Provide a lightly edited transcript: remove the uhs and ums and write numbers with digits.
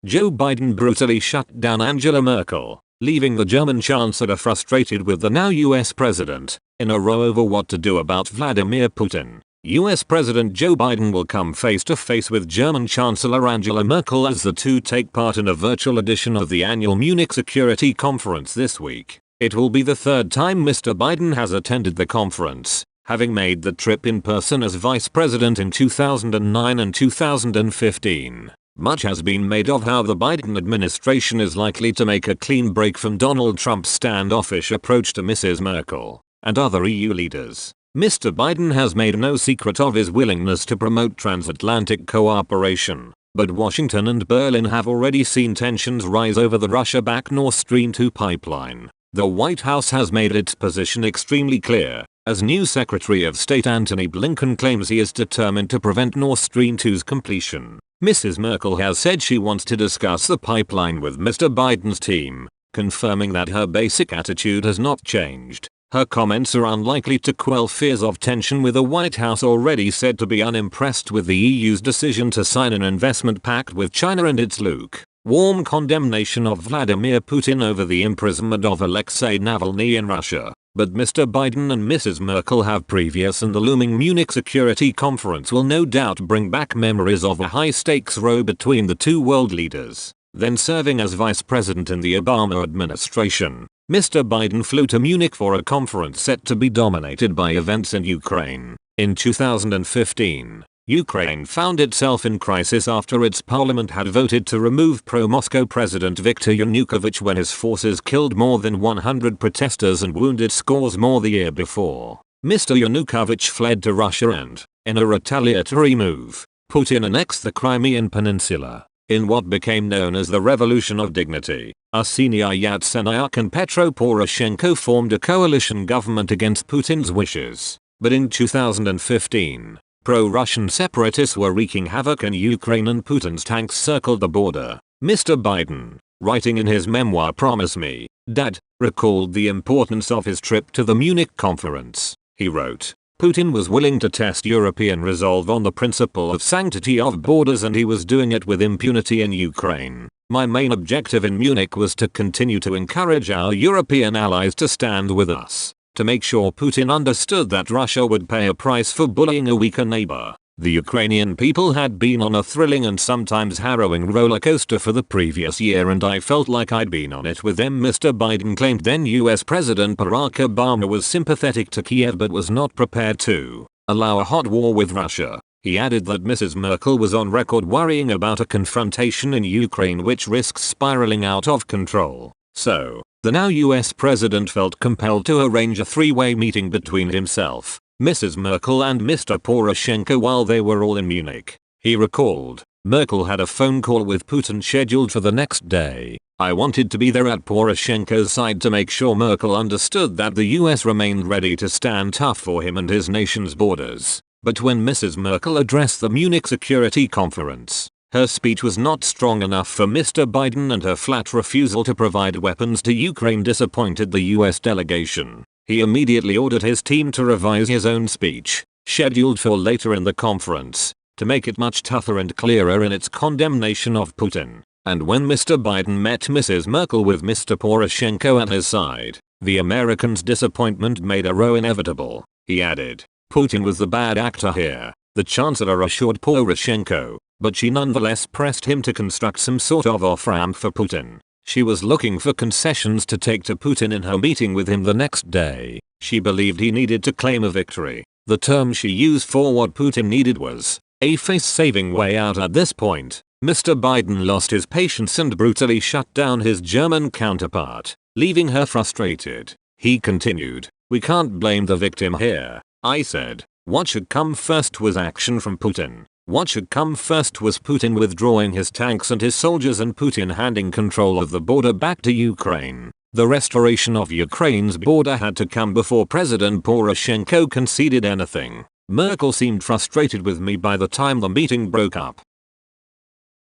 Joe Biden brutally shut down Angela Merkel, leaving the German chancellor frustrated with the now US president in a row over what to do about Vladimir Putin. US President Joe Biden will come face to face with German Chancellor Angela Merkel as the two take part in a virtual edition of the annual Munich Security Conference this week. It will be the third time Mr. Biden has attended the conference, having made the trip in person as vice president in 2009 and 2015. Much has been made of how the Biden administration is likely to make a clean break from Donald Trump's standoffish approach to Mrs. Merkel and other EU leaders. Mr. Biden has made no secret of his willingness to promote transatlantic cooperation, but Washington and Berlin have already seen tensions rise over the Russia-backed Nord Stream 2 pipeline. The White House has made its position extremely clear, as new Secretary of State Antony Blinken claims he is determined to prevent Nord Stream 2's completion. Mrs. Merkel has said she wants to discuss the pipeline with Mr. Biden's team, confirming that her basic attitude has not changed. Her comments are unlikely to quell fears of tension, with the White House already said to be unimpressed with the EU's decision to sign an investment pact with China and its lukewarm condemnation of Vladimir Putin over the imprisonment of Alexei Navalny in Russia. But Mr. Biden and Mrs. Merkel have previous, and the looming Munich Security Conference will no doubt bring back memories of a high-stakes row between the two world leaders. Then serving as vice president in the Obama administration, Mr. Biden flew to Munich for a conference set to be dominated by events in Ukraine. In 2015, Ukraine found itself in crisis after its parliament had voted to remove pro-Moscow President Viktor Yanukovych when his forces killed more than 100 protesters and wounded scores more the year before. Mr. Yanukovych fled to Russia and, in a retaliatory move, Putin annexed the Crimean Peninsula. In what became known as the Revolution of Dignity, Arseniy Yatsenyuk and Petro Poroshenko formed a coalition government against Putin's wishes. But in 2015, pro-Russian separatists were wreaking havoc in Ukraine and Putin's tanks circled the border. Mr. Biden, writing in his memoir Promise Me, Dad, recalled the importance of his trip to the Munich conference. He wrote, Putin was willing to test European resolve on the principle of sanctity of borders, and he was doing it with impunity in Ukraine. My main objective in Munich was to continue to encourage our European allies to stand with us, to make sure Putin understood that Russia would pay a price for bullying a weaker neighbor. The Ukrainian people had been on a thrilling and sometimes harrowing roller coaster for the previous year, and I felt like I'd been on it with them, Mr. Biden claimed. Then US President Barack Obama was sympathetic to Kiev but was not prepared to allow a hot war with Russia. He added that Mrs. Merkel was on record worrying about a confrontation in Ukraine which risks spiraling out of control. So, the now US president felt compelled to arrange a three-way meeting between himself, Mrs. Merkel and Mr. Poroshenko while they were all in Munich. He recalled, Merkel had a phone call with Putin scheduled for the next day. I wanted to be there at Poroshenko's side to make sure Merkel understood that the US remained ready to stand tough for him and his nation's borders. But when Mrs. Merkel addressed the Munich Security Conference, her speech was not strong enough for Mr. Biden, and her flat refusal to provide weapons to Ukraine disappointed the US delegation. He immediately ordered his team to revise his own speech, scheduled for later in the conference, to make it much tougher and clearer in its condemnation of Putin. And when Mr. Biden met Mrs. Merkel with Mr. Poroshenko at his side, the Americans' disappointment made a row inevitable. He added, Putin was the bad actor here, the chancellor assured Poroshenko, but she nonetheless pressed him to construct some sort of off-ramp for Putin. She was looking for concessions to take to Putin in her meeting with him the next day. She believed he needed to claim a victory. The term she used for what Putin needed was a face-saving way out. At this point, Mr. Biden lost his patience and brutally shut down his German counterpart, leaving her frustrated. He continued, we can't blame the victim here. I said, what should come first was action from Putin. What should come first was Putin withdrawing his tanks and his soldiers and Putin handing control of the border back to Ukraine. The restoration of Ukraine's border had to come before President Poroshenko conceded anything. Merkel seemed frustrated with me by the time the meeting broke up.